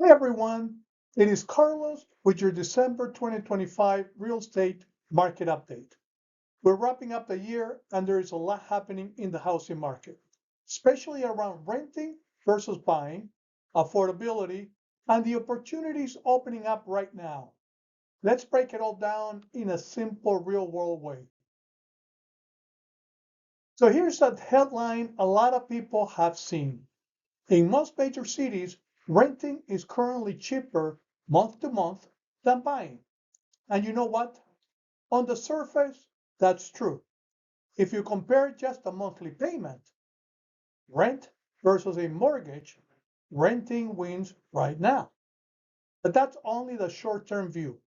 Hey everyone, it is Carlos with your December 2025 real estate market update. We're wrapping up the year and there is a lot happening in the housing market, especially around renting versus buying, affordability, and the opportunities opening up right now. Let's break it all down in a simple real world way. So here's that headline a lot of people have seen. In most major cities, renting is currently cheaper month to month than buying. And you know what? On the surface, that's true. If you compare just a monthly payment, rent versus a mortgage, renting wins right now. But that's only the short term view.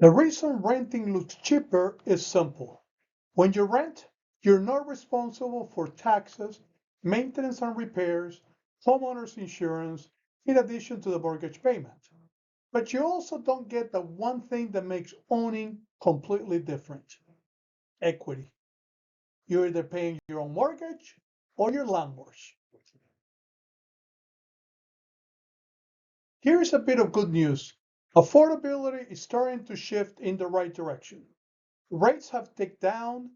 The reason renting looks cheaper is simple. When you rent, you're not responsible for taxes, maintenance and repairs, homeowners insurance, in addition to the mortgage payment. But you also don't get the one thing that makes owning completely different: equity. You're either paying your own mortgage or your landlord's. Here's a bit of good news. Affordability is starting to shift in the right direction. Rates have ticked down,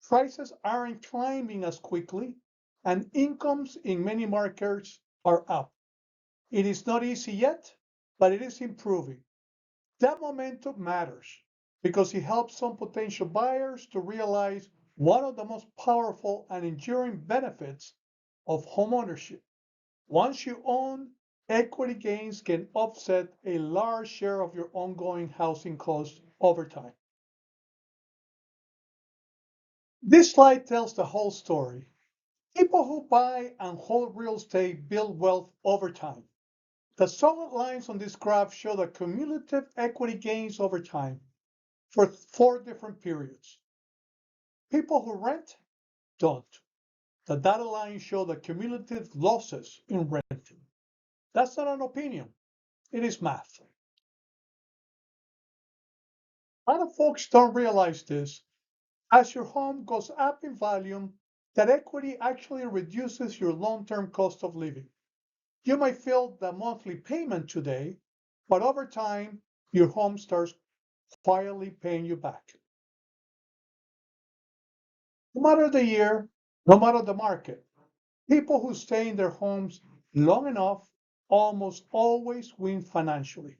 prices aren't climbing as quickly, and incomes in many markets are up. It is not easy yet, but it is improving. That momentum matters because it helps some potential buyers to realize one of the most powerful and enduring benefits of homeownership. Once you own, equity gains can offset a large share of your ongoing housing costs over time. This slide tells the whole story. People who buy and hold real estate build wealth over time. The solid lines on this graph show the cumulative equity gains over time for 4 different periods. People who rent don't. The dotted lines show the cumulative losses in renting. That's not an opinion, it is math. A lot of folks don't realize this. As your home goes up in value, that equity actually reduces your long-term cost of living. You might feel the monthly payment today, but over time, your home starts quietly paying you back. No matter the year, no matter the market, people who stay in their homes long enough almost always win financially.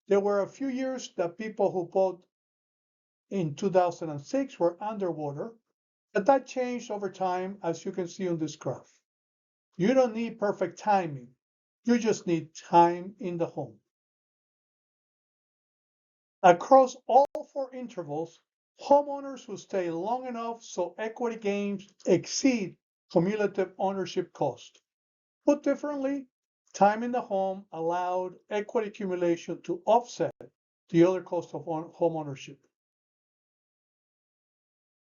There were a few years that people who bought in 2006 were underwater, but that changed over time, as you can see on this graph. You don't need perfect timing. You just need time in the home. Across all 4 intervals, homeowners who stay long enough so equity gains exceed cumulative ownership cost. Put differently, time in the home allowed equity accumulation to offset the other cost of home ownership.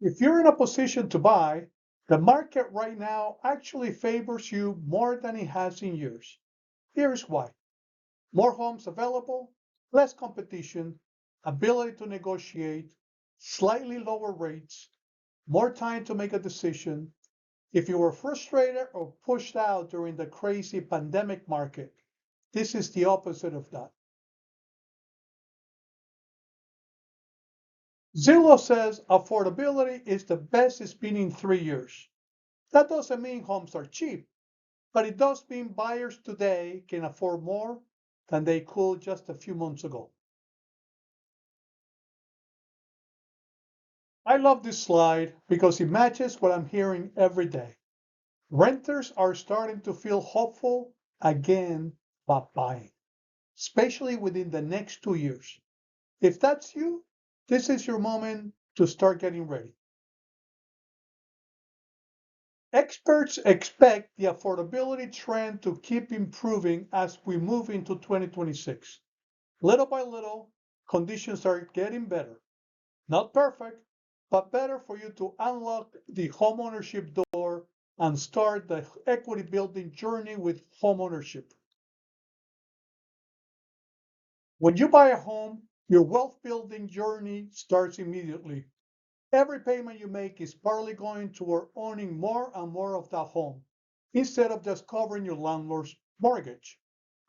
If you're in a position to buy, the market right now actually favors you more than it has in years. Here's why. More homes available, less competition, ability to negotiate, slightly lower rates, more time to make a decision. If you were frustrated or pushed out during the crazy pandemic market, this is the opposite of that. Zillow says affordability is the best it's been in 3 years. That doesn't mean homes are cheap, but it does mean buyers today can afford more than they could just a few months ago. I love this slide because it matches what I'm hearing every day. Renters are starting to feel hopeful again about buying, especially within the next 2 years. If that's you, this is your moment to start getting ready. Experts expect the affordability trend to keep improving as we move into 2026. Little by little, conditions are getting better. Not perfect, but better for you to unlock the homeownership door and start the equity building journey with homeownership. When you buy a home, your wealth building journey starts immediately. Every payment you make is partly going toward owning more and more of that home. instead of just covering your landlord's mortgage.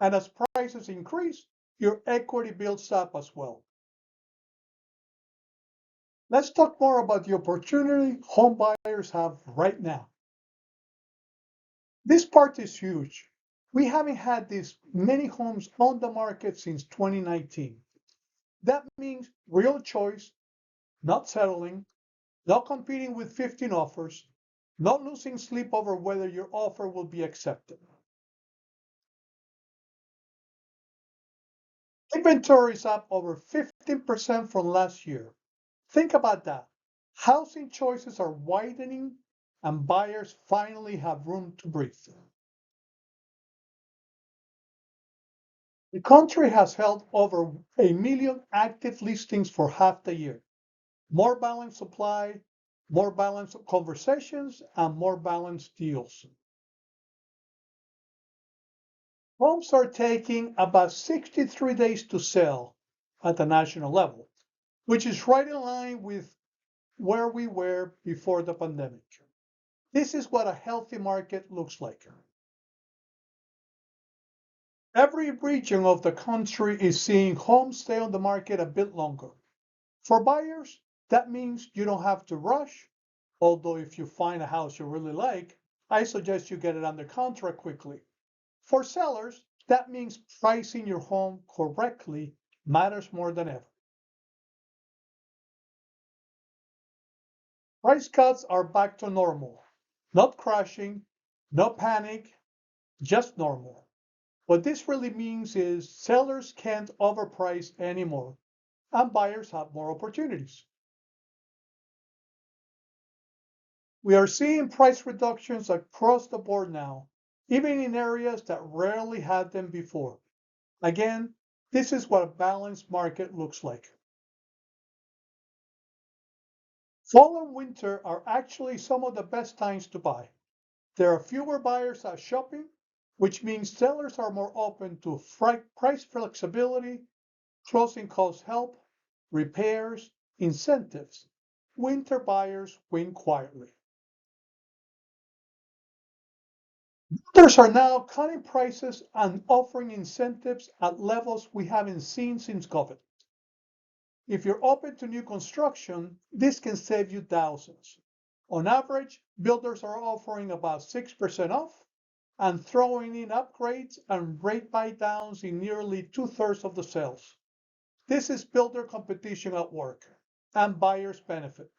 And as prices increase, your equity builds up as well. Let's talk more about the opportunity home buyers have right now. This part is huge. We haven't had this many homes on the market since 2019. That means real choice, not settling, not competing with 15 offers, not losing sleep over whether your offer will be accepted. Inventory is up over 15% from last year. Think about that. Housing choices are widening and buyers finally have room to breathe. The country has held over 1 million active listings for half the year. More balanced supply, more balanced conversations, and more balanced deals. Homes are taking about 63 days to sell at the national level, which is right in line with where we were before the pandemic. This is what a healthy market looks like. Every region of the country is seeing homes stay on the market a bit longer. For buyers, that means you don't have to rush, although if you find a house you really like, I suggest you get it under contract quickly. For sellers, that means pricing your home correctly matters more than ever. Price cuts are back to normal, not crashing, no panic, just normal. What this really means is sellers can't overprice anymore and buyers have more opportunities. We are seeing price reductions across the board now, even in areas that rarely had them before. Again, this is what a balanced market looks like. Fall and winter are actually some of the best times to buy. There are fewer buyers out shopping, which means sellers are more open to price flexibility, closing cost help, repairs, incentives. Winter buyers win quietly. Builders are now cutting prices and offering incentives at levels we haven't seen since COVID. If you're open to new construction, this can save you thousands. On average, builders are offering about 6% off and throwing in upgrades and rate buy downs in nearly 2/3 of the sales. This is builder competition at work, and buyers benefit.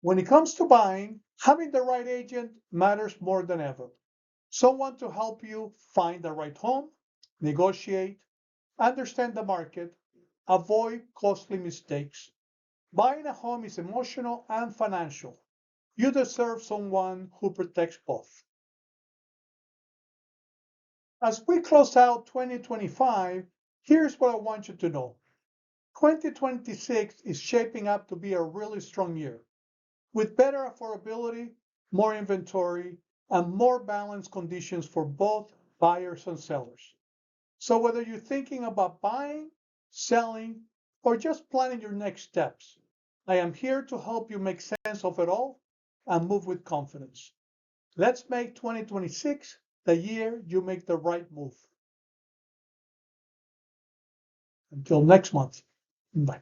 When it comes to buying, having the right agent matters more than ever. Someone to help you find the right home, negotiate, understand the market, avoid costly mistakes. Buying a home is emotional and financial. You deserve someone who protects both. As we close out 2025, here's what I want you to know. 2026 is shaping up to be a really strong year with better affordability, more inventory, and more balanced conditions for both buyers and sellers. So whether you're thinking about buying, selling, or just planning your next steps, I am here to help you make sense of it all and move with confidence. Let's make 2026 the year you make the right move. Until next month. Bye.